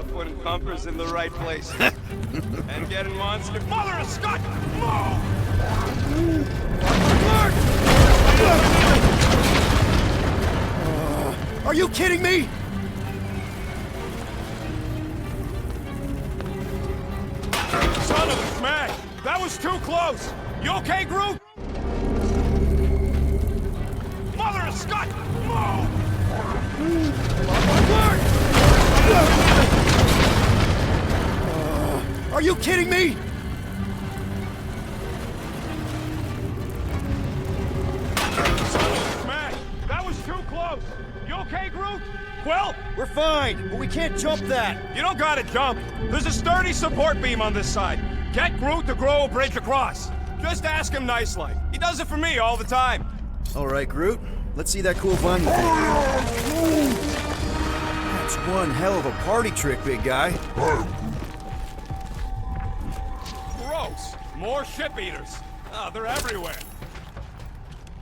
about putting pumpers in the right place. And getting monster... Mother of Scott! Move! Are you kidding me? Son of a smash! That was too close! You okay, Groot? Mother of Scott! Move! Are you kidding me? Son of a smash! That was too close! You okay, Groot? Quill? We're fine, but we can't jump that. You don't gotta jump. There's a sturdy support beam on this side. Get Groot to grow a bridge across. Just ask him nice-like. He does it for me all the time. All right, Groot. Let's see that cool bunny thing. That's one hell of a party trick, big guy. Gross. More ship eaters. Oh, they're everywhere.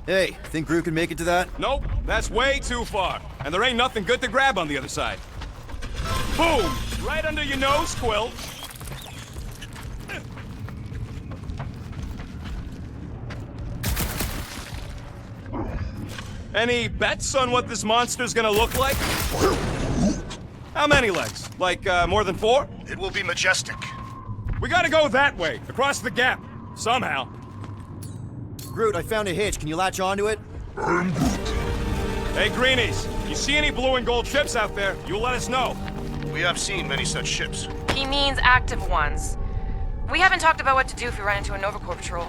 Hey, think Groot can make it to that? Nope, that's way too far. And there ain't nothing good to grab on the other side. Boom! Right under your nose, Quill. Any bets on what this monster's gonna look like? How many legs? Like, more than 4? It will be majestic. We gotta go that way, across the gap. Somehow. Groot, I found a hitch. Can you latch onto it? Hey, Greenies, you see any blue and gold ships out there, you let us know. We have seen many such ships. He means active ones. We haven't talked about what to do if we run into a Nova Corps patrol.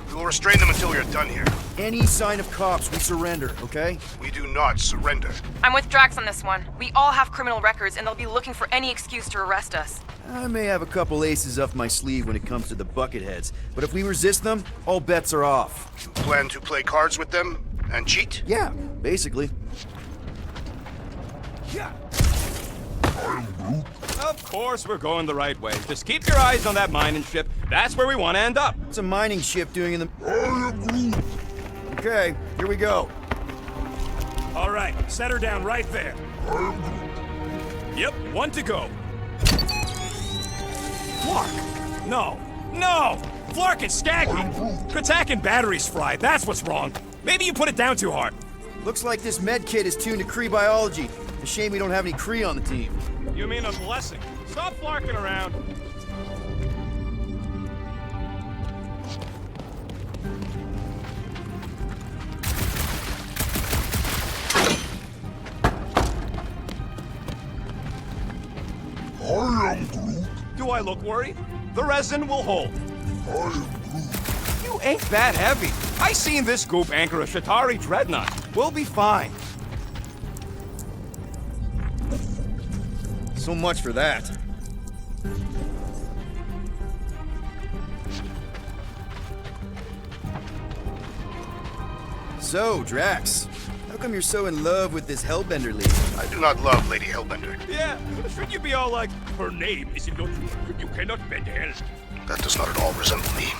We will restrain them until we are done here. Any sign of cops, we surrender, okay? We do not surrender. I'm with Drax on this one. We all have criminal records, and they'll be looking for any excuse to arrest us. I may have a couple aces up my sleeve when it comes to the Bucketheads, but if we resist them, all bets are off. You plan to play cards with them and cheat? Yeah, basically. Yeah. Of course we're going the right way. Just keep your eyes on that mining ship. That's where we want to end up. What's a mining ship doing in the... Okay, here we go. All right, set her down right there. Yep, 1 to go. Flark! No! No! Flark and Skaggy! Kratak and batteries fried, that's what's wrong. Maybe you put it down too hard. Looks like this med kit is tuned to Kree biology. A shame we don't have any Kree on the team. You mean a blessing. Stop flarking around. I am Groot. Do I look worried? The resin will hold. I am Groot. You ain't that heavy. I seen this goop anchor a Shatari dreadnought. We'll be fine. So much for that. So, Drax, how come you're so in love with this Hellbender lady? I do not love Lady Hellbender. Yeah, should you be all like, her name is Illusion. You cannot bend hell. That does not at all resemble me.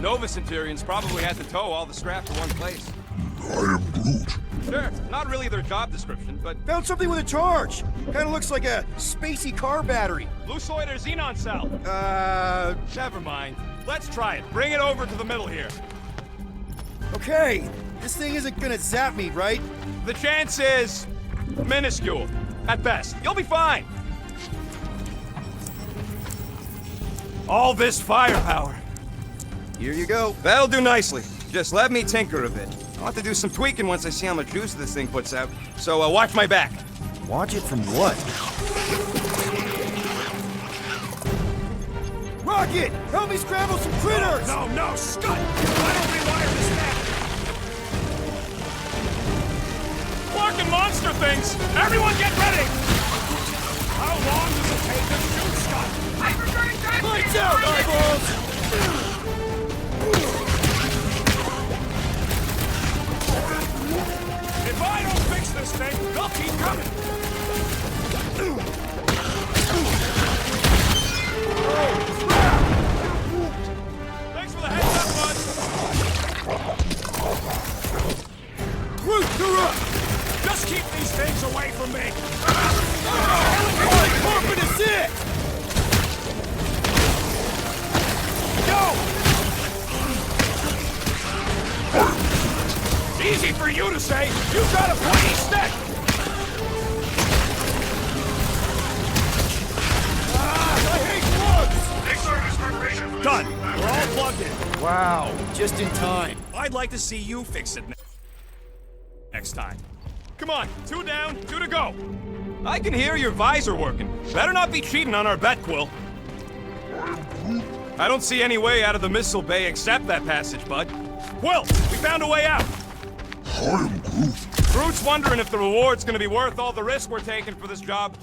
Nova Centurions probably had to tow all the scrap to one place. I am Groot. Sure, not really their job description, but Found something with a charge. Kind of looks like a spacey car battery. Lusoid or Xenon cell. Never mind. Let's try it. Bring it over to the middle here. Okay. This thing isn't gonna zap me, right? The chance is minuscule, at best. You'll be fine. All this firepower. Here you go. That'll do nicely. Just let me tinker a bit. I'll have to do some tweaking once I see how much juice this thing puts out. So watch my back. Watch it from what? Rocket! Help me scramble some critters! No, Scud! I don't rewire this back! Fucking monster things! Everyone get ready! How long does it take to shoot Scud? Lights out, eyeballs! Easy for you to say. You've got a pointy stick. I hate slugs. Done. We're all plugged in. Wow, just in time. I'd like to see you fix it next time. Come on, 2 down, 2 to go. I can hear your visor working. Better not be cheating on our bet, Quill. I don't see any way out of the missile bay except that passage, bud. Quill, we found a way out. I am Groot. Groot's wondering if the reward's gonna be worth all the risk we're taking for this job.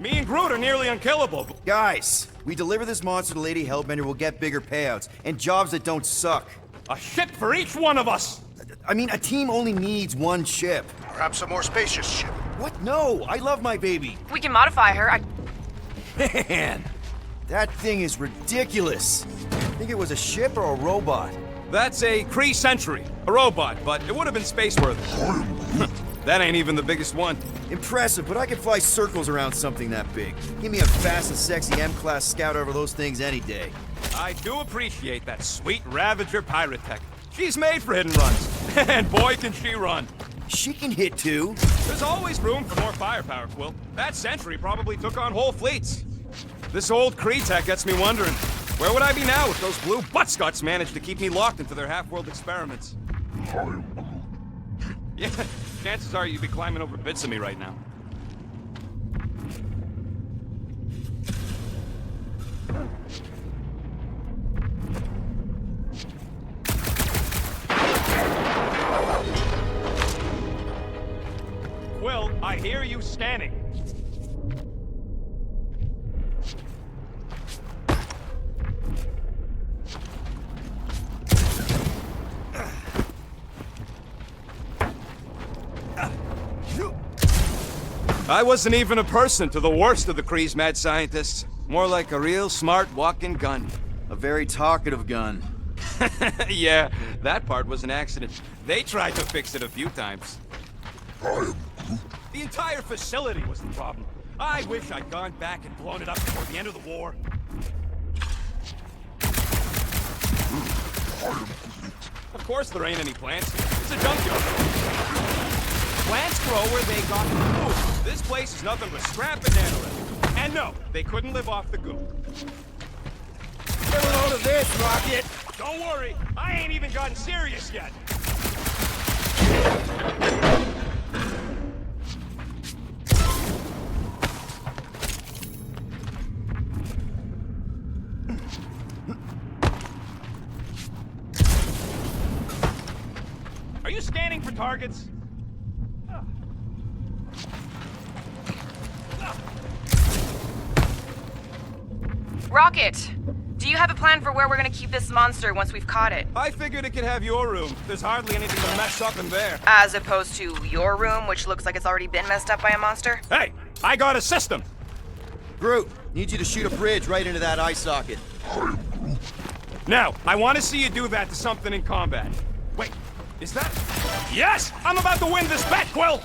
Me and Groot are nearly unkillable. Guys, we deliver this monster to Lady Hellbender, we'll get bigger payouts and jobs that don't suck. A ship for each one of us. I mean, a team only needs one ship. Perhaps a more spacious ship. What? No, I love my baby. We can modify her. Man, that thing is ridiculous. Think it was a ship or a robot? That's a Kree Sentry, a robot, but it would have been space-worthy. That ain't even the biggest one. Impressive, but I can fly circles around something that big. Give me a fast and sexy M-Class scout over those things any day. I do appreciate that sweet Ravager pirate tech. She's made for hidden runs. And boy, can she run. She can hit too. There's always room for more firepower, Quill. That Sentry probably took on whole fleets. This old Kree tech gets me wondering, where would I be now if those blue buttscots managed to keep me locked into their half-world experiments? I am Groot. Yeah, chances are you'd be climbing over bits of me right now. Quill, I hear you scanning. I wasn't even a person to the worst of the Kree's mad scientists. More like a real smart walking gun. A very talkative gun. Yeah, that part was an accident. They tried to fix it a few times. I am Groot. The entire facility was the problem. I wish I'd gone back and blown it up before the end of the war. Of course there ain't any plants here. It's a junkyard. Plants grow where they got food. This place is nothing but scrap and nanoresin. And no, they couldn't live off the goo. Get a load of this, Rocket! Don't worry, I ain't even gotten serious yet. Are you scanning for targets? Rocket, do you have a plan for where we're gonna keep this monster once we've caught it? I figured it could have your room. There's hardly anything to mess up in there. As opposed to your room, which looks like it's already been messed up by a monster? Hey, I got a system. Groot, need you to shoot a bridge right into that eye socket. Now, I want to see you do that to something in combat. Wait, is that... Yes! I'm about to win this bet, Quill!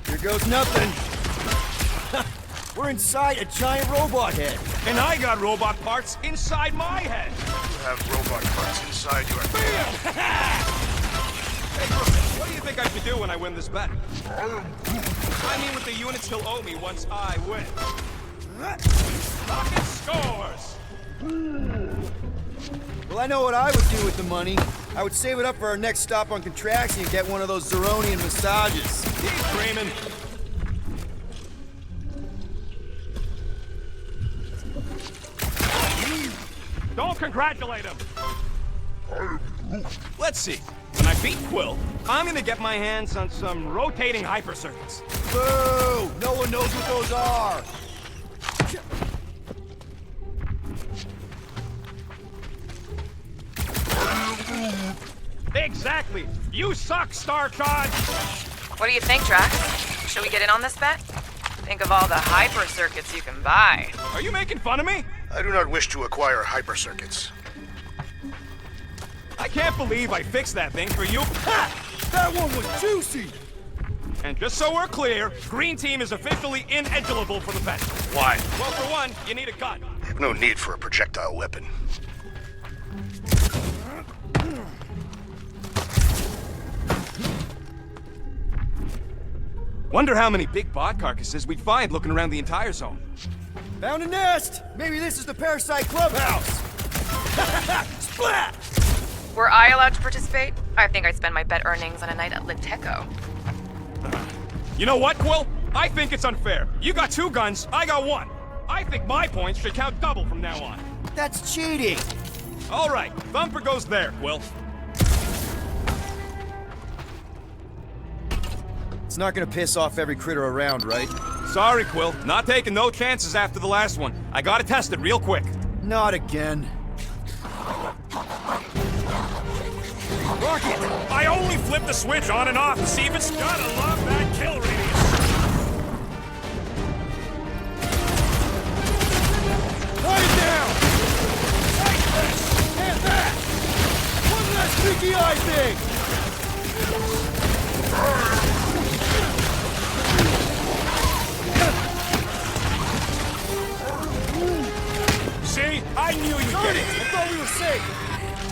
Here goes nothing. We're inside a giant robot head. And I got robot parts inside my head. You have robot parts inside your... Bam! Hey, Groot, what do you think I should do when I win this bet? I mean with the units he'll owe me once I win. Rocket scores! Well, I know what I would do with the money. I would save it up for our next stop on Contraction and get one of those Zeronian massages. Keep dreaming. Don't congratulate him. Let's see. When I beat Quill, I'm gonna get my hands on some rotating hyper circuits. Boo! No one knows what those are. Exactly. You suck, Star Charge. What do you think, Drax? Should we get in on this bet? Think of all the hyper circuits you can buy. Are you making fun of me? I do not wish to acquire hypercircuits. I can't believe I fixed that thing for you. Ha! That one was juicy! And just so we're clear, Green Team is officially ineligible for the bet. Why? Well, for one, you need a gun. I have no need for a projectile weapon. Wonder how many big bot carcasses we'd find looking around the entire zone. Found a nest! Maybe this is the Parasite Clubhouse! Splat! Were I allowed to participate? I think I'd spend my bet earnings on a night at Liteco. You know what, Quill? I think it's unfair. You got 2 guns, I got 1. I think my points should count double from now on. That's cheating! All right, Thumper goes there, Quill. It's not gonna piss off every critter around, right? Sorry, Quill. Not taking no chances after the last one. I gotta test it real quick. Not again. Rocket! I only flip the switch on and off to see if it's gotta love that kill radius. Cut it down! Take this! And that! One less freaky eye thing! See? I knew you'd Darn get it! it. I thought we were safe!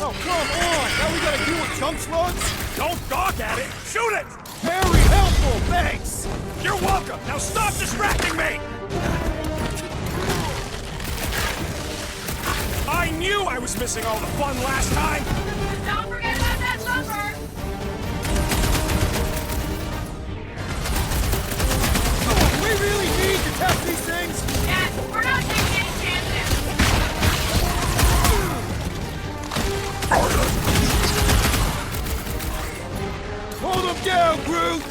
Oh, come on! Now we gotta deal with chump slugs? Don't gawk at it. Shoot it! Very helpful, thanks! You're welcome. Now stop distracting me. I knew I was missing all the fun last time. Don't forget about that Thumper! Do we really need to test these things? Yes, we're not taking any chances. Hold them down, Groot!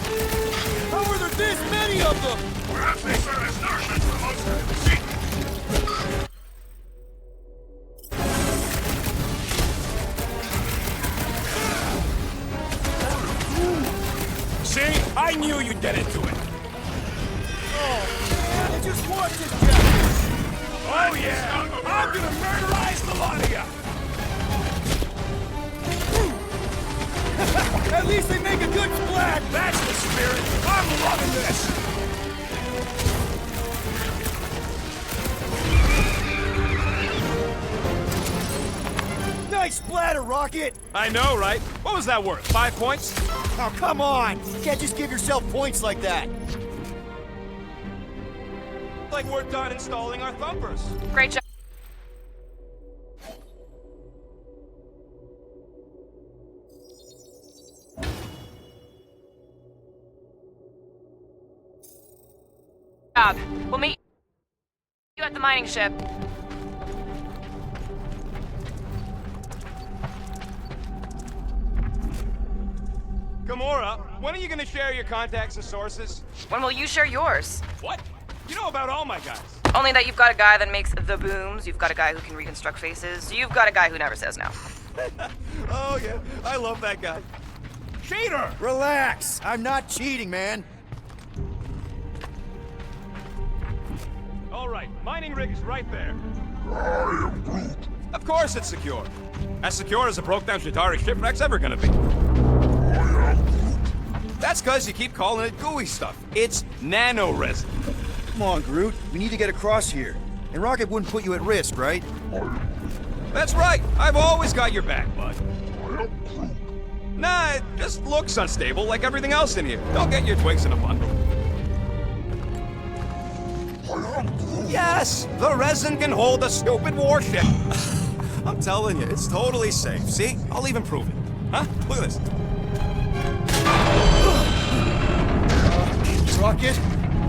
How are there this many of them? Perhaps they serve as nourishment for most of the sea. See? I knew you'd get into it. I just want this guy! Oh yeah! I'm gonna murderize the lot of ya! At least they make a good splat! That's the spirit! I'm loving this! Nice splatter, Rocket! I know, right? What was that worth? 5 points? Oh, come on! You can't just give yourself points like that! Like we're done installing our thumpers. Great job. We'll meet you at the mining ship. Gamora, when are you gonna share your contacts and sources? When will you share yours? What? You know about all my guys. Only that you've got a guy that makes the booms, you've got a guy who can reconstruct faces, you've got a guy who never says no. Oh yeah, I love that guy. Cheater! Relax! I'm not cheating, man! All right, mining rig is right there. I am Groot. Of course it's secure. As secure as a broke-down Chitauri shipwreck's ever gonna be. I am Groot. That's cause you keep calling it gooey stuff. It's nano-resin. Come on, Groot. We need to get across here. And Rocket wouldn't put you at risk, right? I am That's right. I've always got your back, bud. Groot. I am Groot. Nah, it just looks unstable like everything else in here. Don't get your twigs in a bundle. I am Groot. Yes, the resin can hold a stupid warship. I'm telling you, it's totally safe. See? I'll even prove it. Huh? Look at this. Rocket?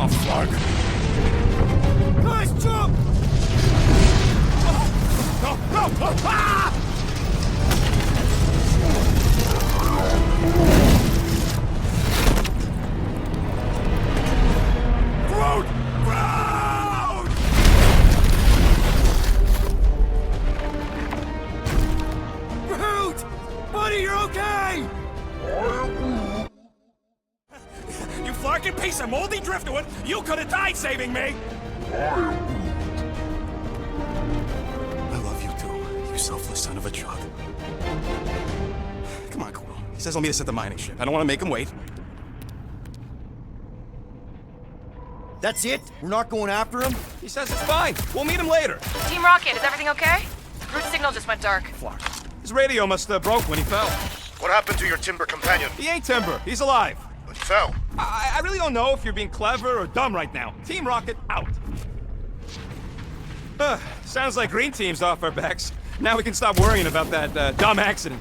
Oh, fuck. Nice jump! No, no! Ah! Groot! Groot! Groot! Buddy, you're okay! You flarkin' piece of moldy driftwood! You could have died saving me! I love you too, you selfless son of a chug. Come on, Quill. He says he'll meet us at the mining ship. I don't want to make him wait. That's it? We're not going after him? He says it's fine. We'll meet him later. Team Rocket, is everything okay? Groot's signal just went dark. Flark. His radio must have broke when he fell. What happened to your timber companion? He ain't Timber. He's alive. But fell. I really don't know if you're being clever or dumb right now. Team Rocket out. Sounds like Green Team's off our backs. Now we can stop worrying about that dumb accident.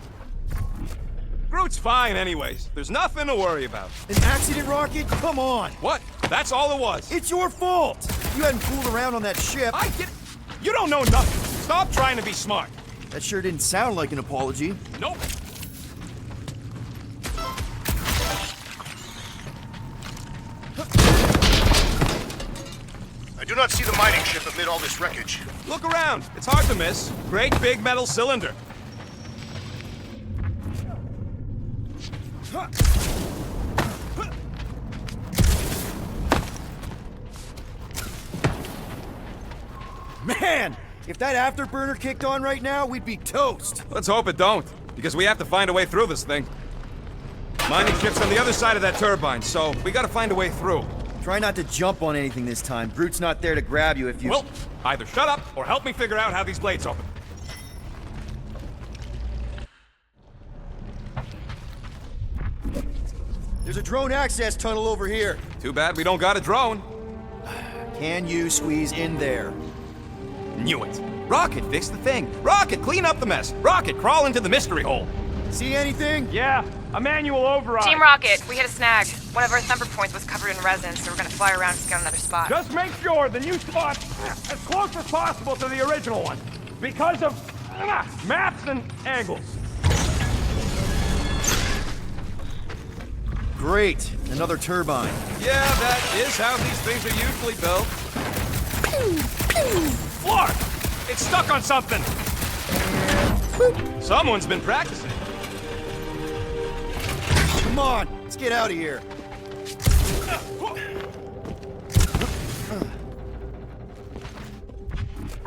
Groot's fine anyways. There's nothing to worry about. An accident, Rocket? Come on! What? That's all it was. It's your fault! You hadn't fooled around on that ship. I get it. You don't know nothing. Stop trying to be smart. That sure didn't sound like an apology. Nope. I do not see the mining ship amid all this wreckage. Look around. It's hard to miss. Great big metal cylinder. Man! If that afterburner kicked on right now, we'd be toast! Let's hope it don't, because we have to find a way through this thing. Mining ship's on the other side of that turbine, so we gotta find a way through. Try not to jump on anything this time. Groot's not there to grab you if you... Well, either shut up or help me figure out how these blades open. There's a drone access tunnel over here. Too bad we don't got a drone. Can you squeeze in there? Knew it. Rocket, fix the thing. Rocket, clean up the mess. Rocket, crawl into the mystery hole. See anything? Yeah, a manual override. Team Rocket, we hit a snag. One of our thumper points was covered in resin, so we're gonna fly around and scout another spot. Just make sure the new spot's as close as possible to the original one, because of maps and angles. Great. Another turbine. Yeah, that is how these things are usually built. Flark! It's stuck on something! Someone's been practicing. Come on, let's get out of here.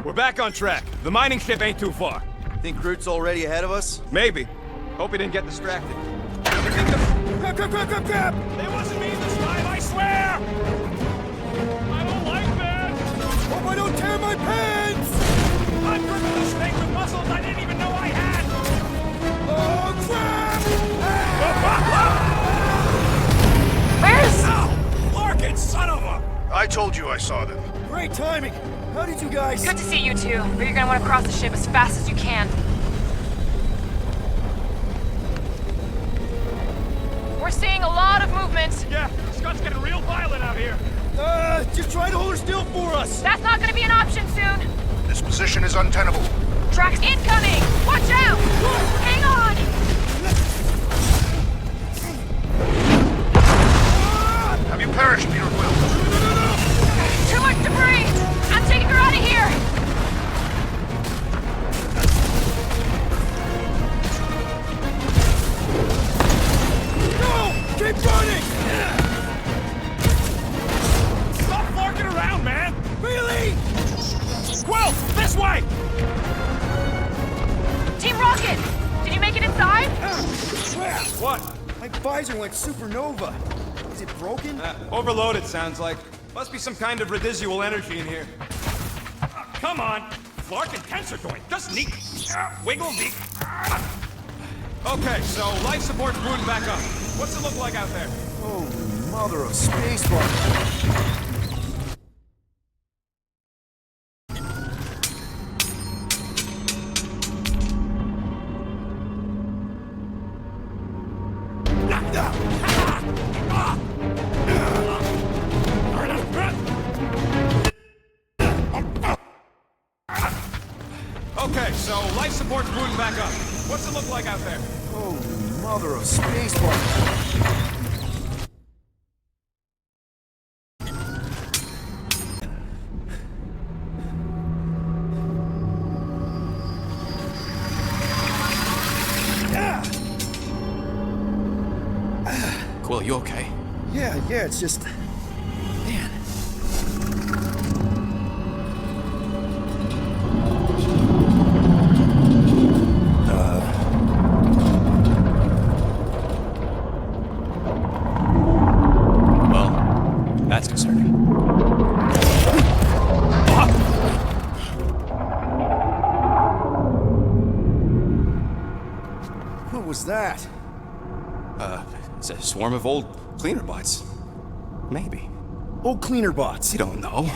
We're back on track. The mining ship ain't too far. Think Groot's already ahead of us? Maybe. Hope he didn't get distracted. Crap! It wasn't me this time, I swear! I don't like that! Hope I don't tear my pants! I'm gripping this thing with muscles I didn't even know I had! Oh, crap! Where's... Larkin, son of a... I told you I saw them. Great timing! How did you guys... Good to see you two, but you're gonna want to cross the ship as fast as you can. We're seeing a lot of movement. Yeah, Scott's getting real violent out here. Just try to hold her still for us! That's not gonna be an option soon. This position is untenable. Tracks incoming! Watch out! Hang on! Have you perished, Peter Quill? Too much debris! I'm taking her out of here! No! Keep running! Stop flarking around, man! Really? Quill, this way! Team Rocket! Did you make it inside? Crap! What? My visor went supernova. Is it broken? Overloaded, sounds like. Must be some kind of residual energy in here. Come on! Flark and tensor joint, just neat. Wiggle neat. Okay, so life support's booting back up. What's it look like out there? Oh, mother of spacebar. Okay, so life support's booting back up. What's it look like out there? Oh, mother of spacebar. Quill, you okay? Yeah, it's just... Man. Well, that's concerning. What was that? It's a swarm of old cleaner bots. Maybe. Old cleaner bots. You don't know.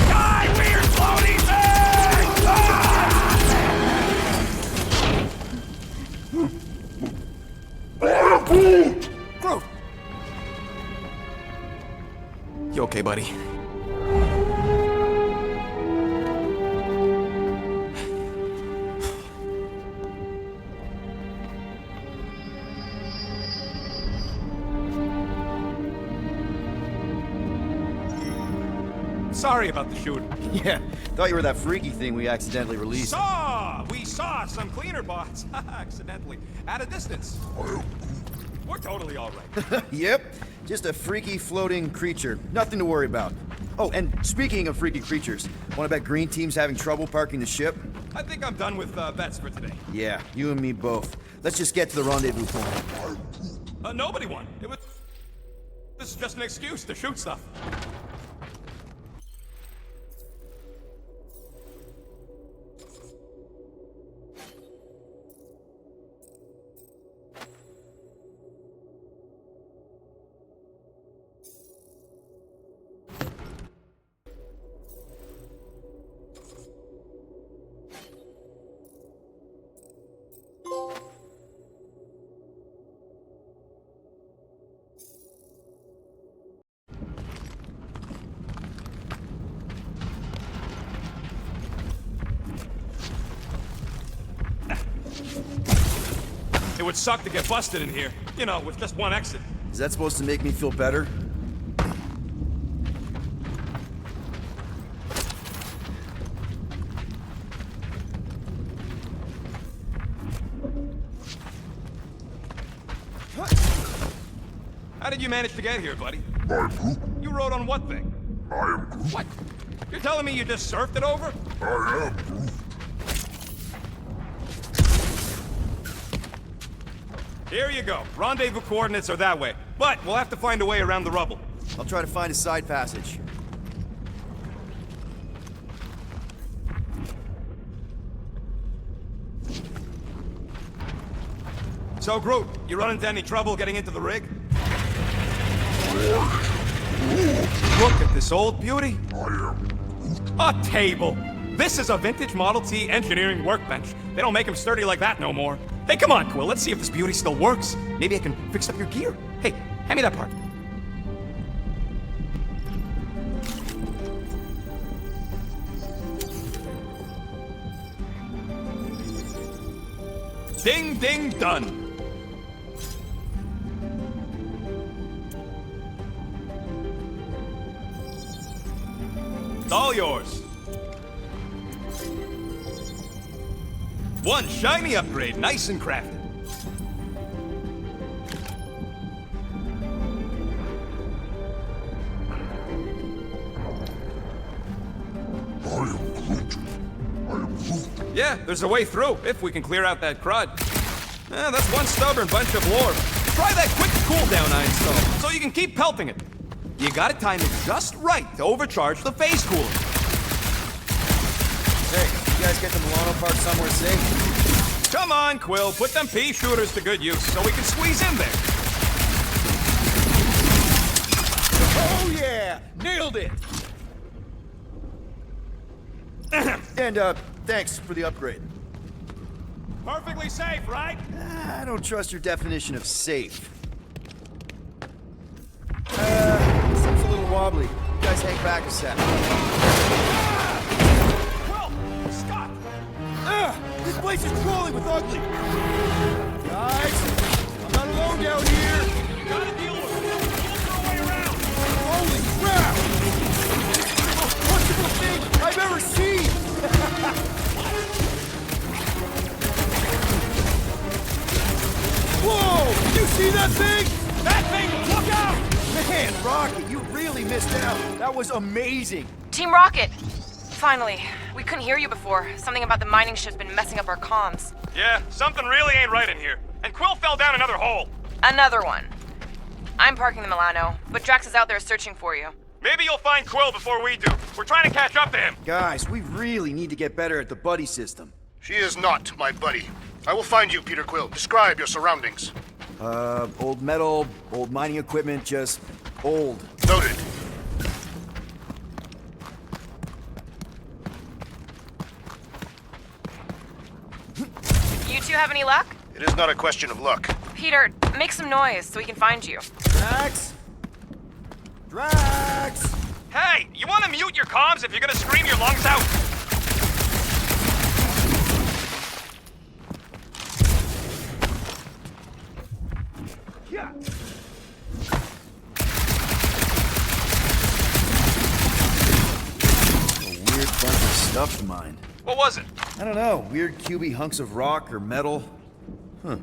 Die, weird floaty thing! I am Groot! Groot! You okay, buddy? Sorry about the shooting. Yeah, thought you were that freaky thing we accidentally released. We saw some cleaner bots, accidentally, at a distance. We're totally all right. Yep, just a freaky floating creature. Nothing to worry about. Oh, and speaking of freaky creatures, wanna bet Green Team's having trouble parking the ship? I think I'm done with bets for today. Yeah, you and me both. Let's just get to the rendezvous point. Nobody won. This is just an excuse to shoot stuff. It would suck to get busted in here, you know, with just one exit. Is that supposed to make me feel better? How did you manage to get here, buddy? I'm Groot. You rode on what thing? I am Groot. What? You're telling me you just surfed it over? I am Groot. Here you go. Rendezvous coordinates are that way. But we'll have to find a way around the rubble. I'll try to find a side passage. So, Groot, you run into any trouble getting into the rig? Look at this old beauty. I am A table. This is a vintage Model T engineering workbench. They don't make them sturdy like that no more. Hey, come on, Quill. Let's see if this beauty still works. Maybe I can fix up your gear. Hey, hand me that part. Ding, ding, done. It's all yours. One shiny upgrade, nice and crafted. I am Groot. I am Groot. Yeah, there's a way through, if we can clear out that crud. That's one stubborn bunch of lore. Try that quick cooldown I installed, so you can keep pelting it. You gotta time it just right to overcharge the phase cooler. Hey, you guys get the Milano part somewhere safe? Come on, Quill, put them pea shooters to good use so we can squeeze in there. Oh yeah! Nailed it! And, thanks for the upgrade. Perfectly safe, right? I don't trust your definition of safe. Seems a little wobbly. You guys hang back a sec. Quill, Scott! This place is crawling with ugly! Guys, I'm not alone down here! You gotta deal with it. We'll throw a way around. Holy crap! This is the most punchable thing I've ever seen! Whoa! Did you see that thing? That thing, look out! Man, Rocket, you really missed out. That was amazing. Team Rocket! Finally. We couldn't hear you before. Something about the mining ship's been messing up our comms. Yeah, something really ain't right in here. And Quill fell down another hole. Another one. I'm parking the Milano, but Drax is out there searching for you. Maybe you'll find Quill before we do. We're trying to catch up to him. Guys, we really need to get better at the buddy system. She is not my buddy. I will find you, Peter Quill. Describe your surroundings. Old metal, old mining equipment, just old. Noted. You two have any luck? It is not a question of luck. Peter, make some noise so we can find you. Drax? Drax! Hey, you want to mute your comms if you're gonna scream your lungs out? Yeah. A weird bunch of stuff to mine. What was it? I don't know, weird cubey hunks of rock or metal. Huh.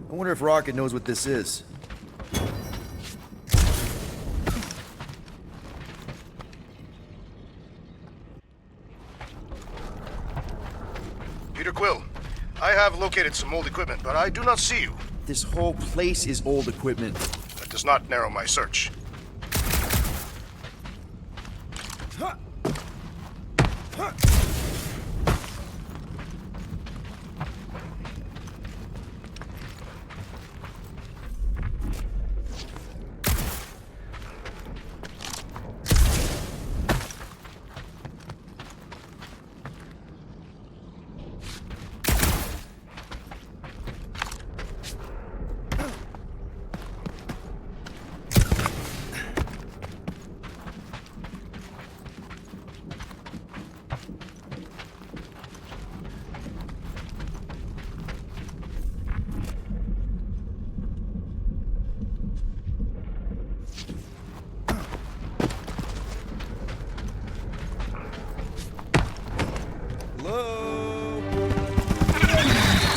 I wonder if Rocket knows what this is. Peter Quill, I have located some old equipment, but I do not see you. This whole place is old equipment. That does not narrow my search. Hello?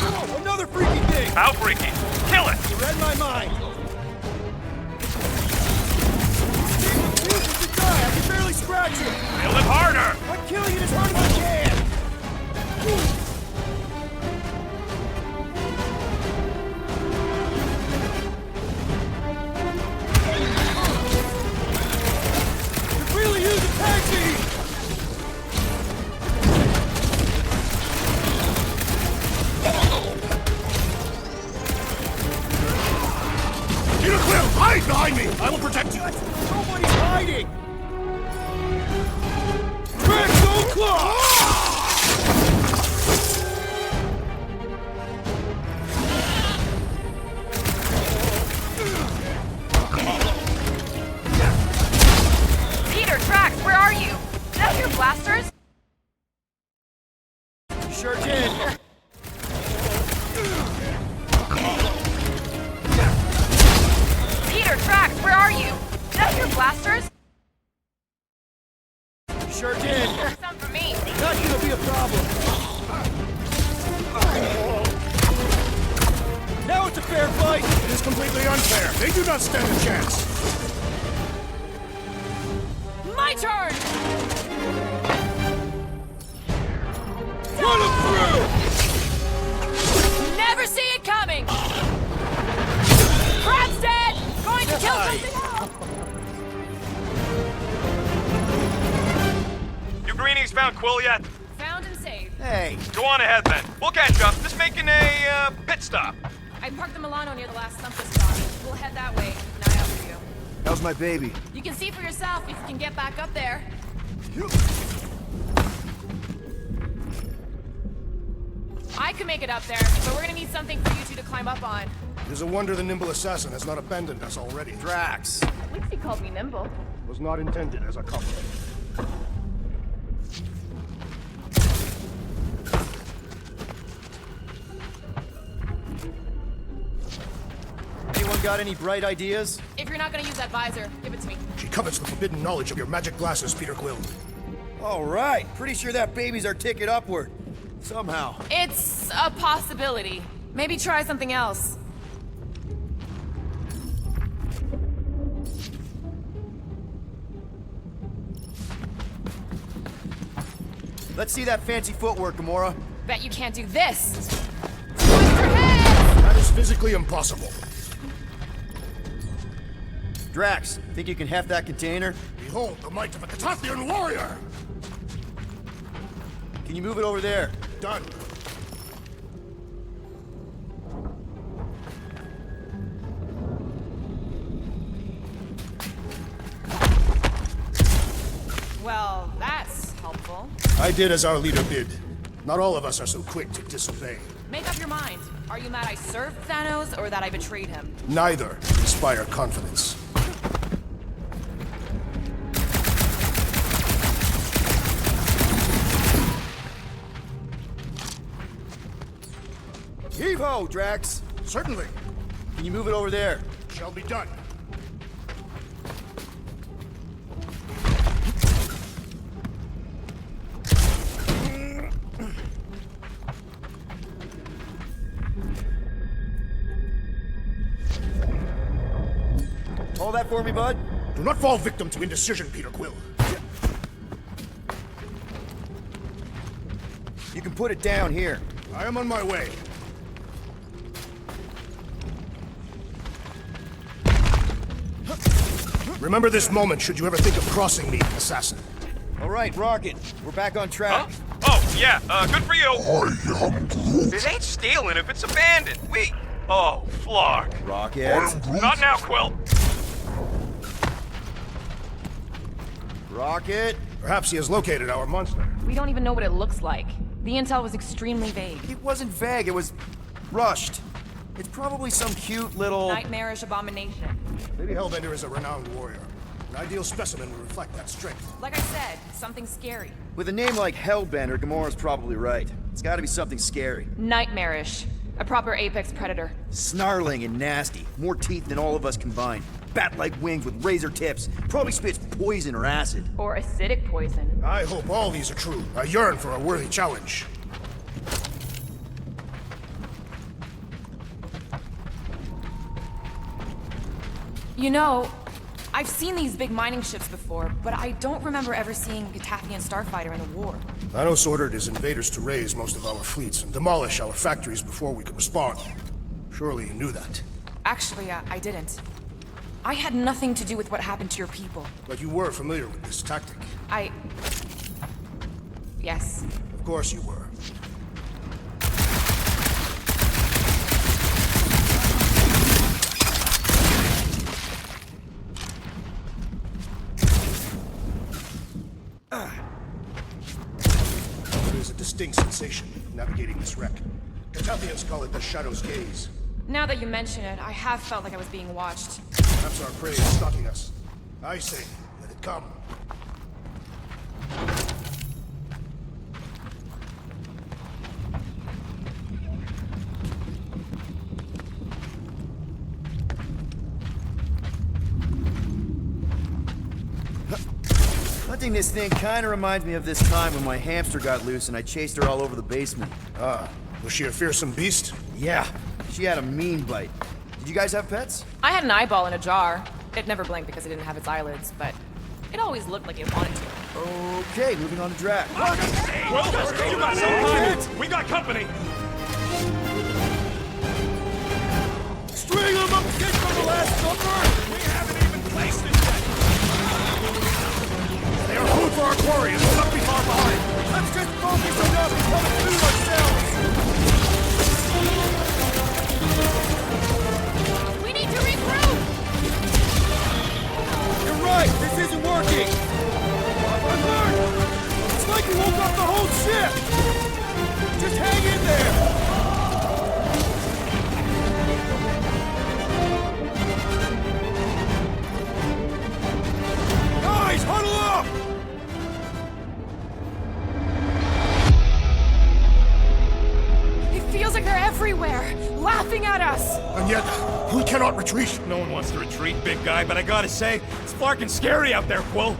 Oh, another freaky thing! Outbreaking. Kill it! You read my mind! Steve refuses to die! I can barely scratch him! Kill him harder! I'm killing it as hard as I can! Could really use a taxi! Peter Quill, hide behind me! I will protect you! Nobody's hiding! Drax, don't claw! Peter, Drax, where are you? Did I hear blasters? Sure did. Peter, Drax, where are you? Did I hear blasters? Sure did. Some for me. Not gonna be a problem. Now it's a fair fight. It is completely unfair. They do not stand a chance. My turn! Run him through! Never see it coming! Crab's dead! Going to kill something else! You greenies found Quill yet? Found and saved. Hey, Go on ahead then. We'll catch up. Just making a pit stop. I parked the Milano near the last Sumter spot. We'll head that way. Keep an eye out for you. how's my baby? You can see for yourself if you can get back up there. I could make it up there, but we're gonna need something for you two to climb up on. It is a wonder the nimble assassin has not abandoned us already. Drax. At least he called me nimble. Was not intended as a compliment. Anyone got any bright ideas? If you're not gonna use that visor, give it to me. She covets the forbidden knowledge of your magic glasses, Peter Quill. All right, pretty sure that baby's our ticket upward. Somehow. It's a possibility. Maybe try something else. Let's see that fancy footwork, Gamora. Bet you can't do this. Twist your head! That is physically impossible. Drax, think you can heft that container? Behold the might of a Catathian warrior! Can you move it over there? Done. Well, that's helpful. I did as our leader bid. Not all of us are so quick to disobey. Make up your mind. Are you mad I served Thanos or that I betrayed him? Neither inspire confidence. Heave-ho, Drax! Certainly. Can you move it over there? Shall be done. Hold that for me, bud. Do not fall victim to indecision, Peter Quill. You can put it down here. I am on my way. Remember this moment should you ever think of crossing me, assassin. All right, Rocket. We're back on track. Oh, yeah, good for you. I am Groot. This ain't stealing if it's abandoned. Oh, Flark. Rocket. I am Groot. Not now, Quill. Rocket. Perhaps he has located our monster. We don't even know what it looks like. The intel was extremely vague. It wasn't vague, it was rushed. It's probably some cute little... Nightmarish abomination. Lady Hellbender is a renowned warrior. An ideal specimen would reflect that strength. Like I said, something scary. With a name like Hellbender, Gamora's probably right. It's gotta be something scary. Nightmarish. A proper apex predator. Snarling and nasty. More teeth than all of us combined. Bat-like wings with razor tips. Probably spits poison or acid. Or acidic poison. I hope all these are true. I yearn for a worthy challenge. You know, I've seen these big mining ships before, but I don't remember ever seeing a Catathian starfighter in a war. Thanos ordered his invaders to raise most of our fleets and demolish our factories before we could respond. Surely you knew that. Actually, I didn't. I had nothing to do with what happened to your people. But you were familiar with this tactic. Yes. Of course you were. There's a distinct sensation navigating this wreck. Catathians call it the Shadow's Gaze. Now that you mention it, I have felt like I was being watched. Perhaps our prey is stalking us. I say, let it come. Hunting this thing kinda reminds me of this time when my hamster got loose and I chased her all over the basement. Ah, was she a fearsome beast? Yeah, she had a mean bite. Did you guys have pets? I had an eyeball in a jar. It never blinked because it didn't have its eyelids, but it always looked like it wanted to. Okay, moving on to Drax. Well, you got some time. We got company. String them up against from the last number! We haven't even placed it yet. They are food for our quarry, and we'll not be far behind. Let's just focus on not becoming food ourselves! We need to regroup! You're right, this isn't working! Alert! It's like you woke up the whole ship! Just hang in there! Guys, huddle up! It feels like they're everywhere, laughing at us! And yet, we cannot retreat. No one wants to retreat, big guy, but I gotta say, it's fucking scary out there, Quill.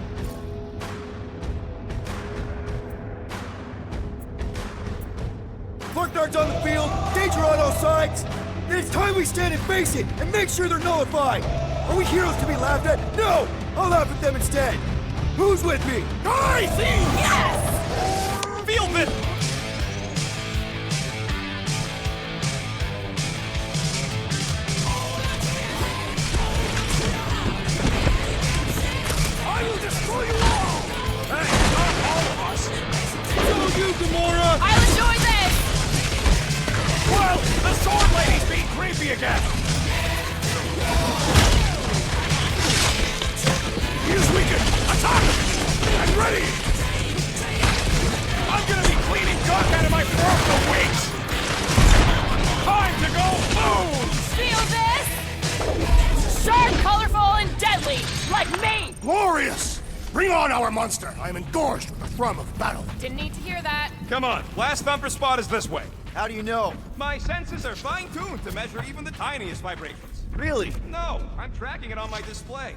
Flark darts on the field, danger on all sides! Then it's time we stand and face it, and make sure they're nullified! Are we heroes to be laughed at? No! I'll laugh at them instead! Who's with me? Guys! Yes! Field it! like me! Glorious! Bring on our monster! I am engorged with the thrum of battle. Didn't need to hear that. Come on, last thumper spot is this way. How do you know? My senses are fine-tuned to measure even the tiniest vibrations. Really? No, I'm tracking it on my display.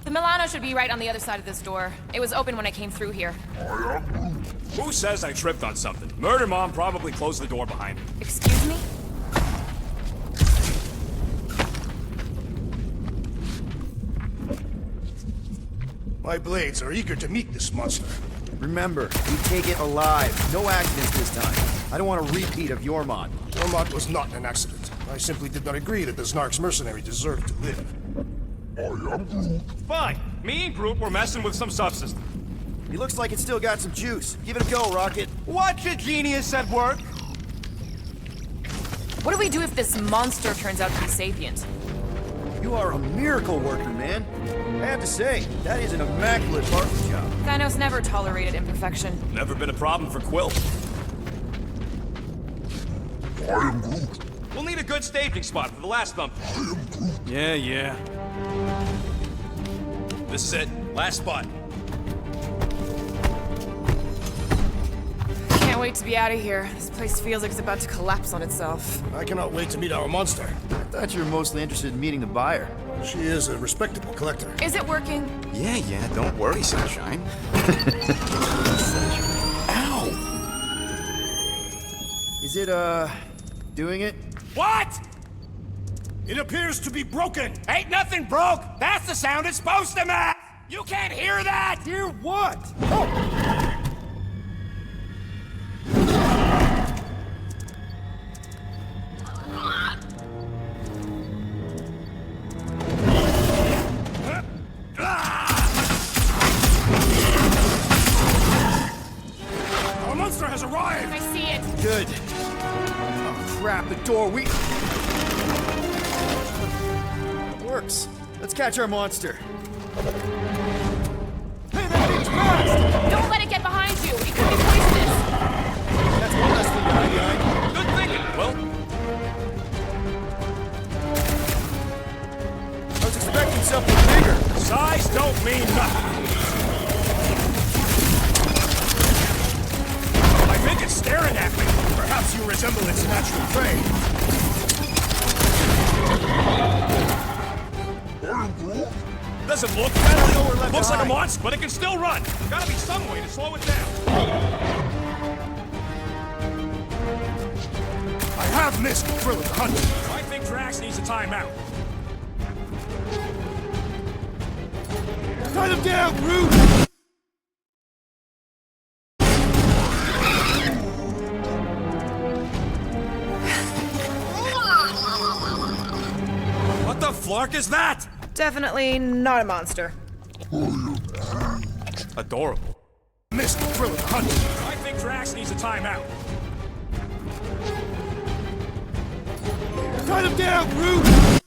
The Milano should be right on the other side of this door. It was open when I came through here. Who says I tripped on something? Murder Mom probably closed the door behind me. Excuse me? My blades are eager to meet this monster. Remember, we take it alive. No accidents this time. I don't want a repeat of Yormont. Yormont was not an accident. I simply did not agree that the Snark's mercenary deserved to live. I am Groot. Fine. Me and Groot were messing with some subsystem. He looks like it's still got some juice. Give it a go, Rocket. Watch a genius at work. What do we do if this monster turns out to be sapient? You are a miracle worker, man. I have to say, that is an immaculate barber job. Thanos never tolerated imperfection. Never been a problem for Quill. I am Groot. We'll need a good staging spot for the last thump. I am Groot. Yeah. This is it. Last spot. Can't wait to be out of here. This place feels like it's about to collapse on itself. I cannot wait to meet our monster. I thought you were mostly interested in meeting the buyer. She is a respectable collector. Is it working? Yeah, don't worry, Sunshine. Ow! Is it, doing it? What? It appears to be broken! Ain't nothing broke! That's the sound it's supposed to make! You can't hear that! Hear what? Our monster has arrived! I see it. Good. Oh, crap, the door, It works. Let's catch our monster. Hey, that thing's fast! Don't let it get behind you. It could be poisonous. That's one less thing to hide behind. Good thinking, Quill. I was expecting something bigger. Size don't mean nothing. I think it's staring at me. Perhaps you resemble its natural prey. Doesn't look know we're left Looks like a behind. monster, but it can still run. Gotta be some way to slow it down. I have missed the thrill of the hunt. I think Drax needs a timeout. Tie them down, Groot! What the flark is that? Definitely not a monster. Adorable. Missed the thrill of the hunt. I think Drax needs a timeout. Tie them down, Groot!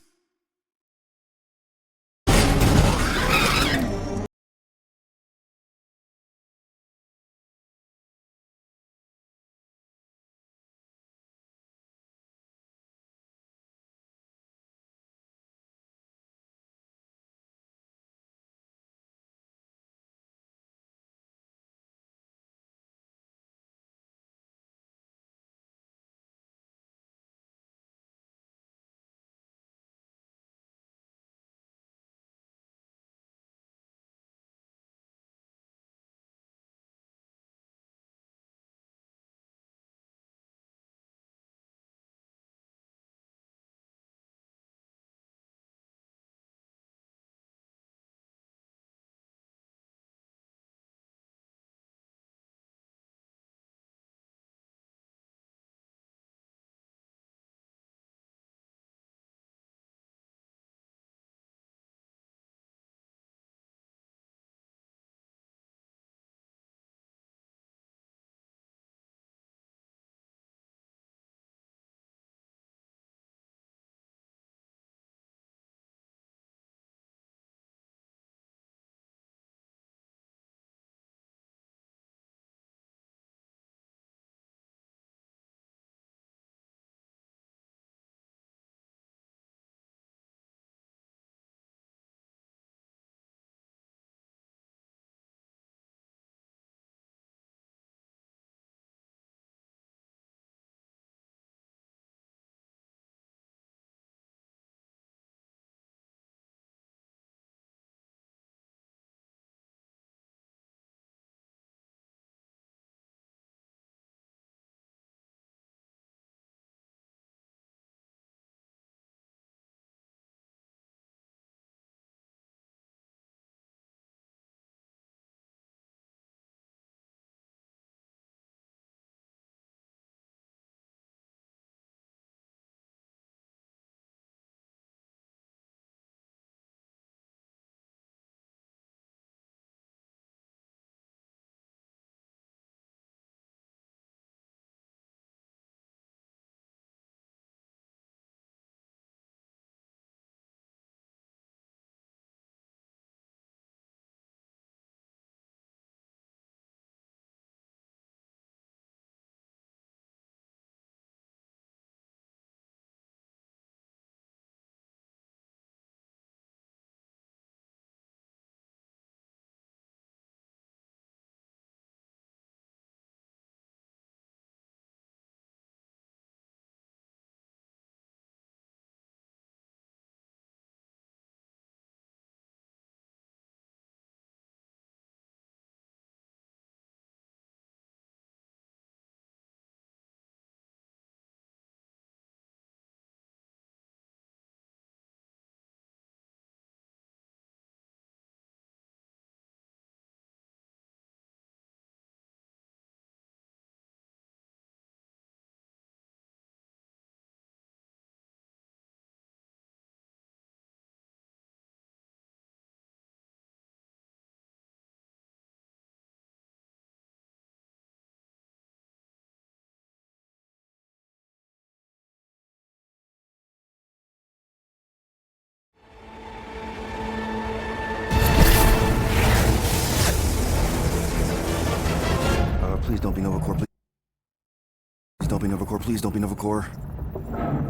don't be Nova Corps. Please don't be Nova Corps.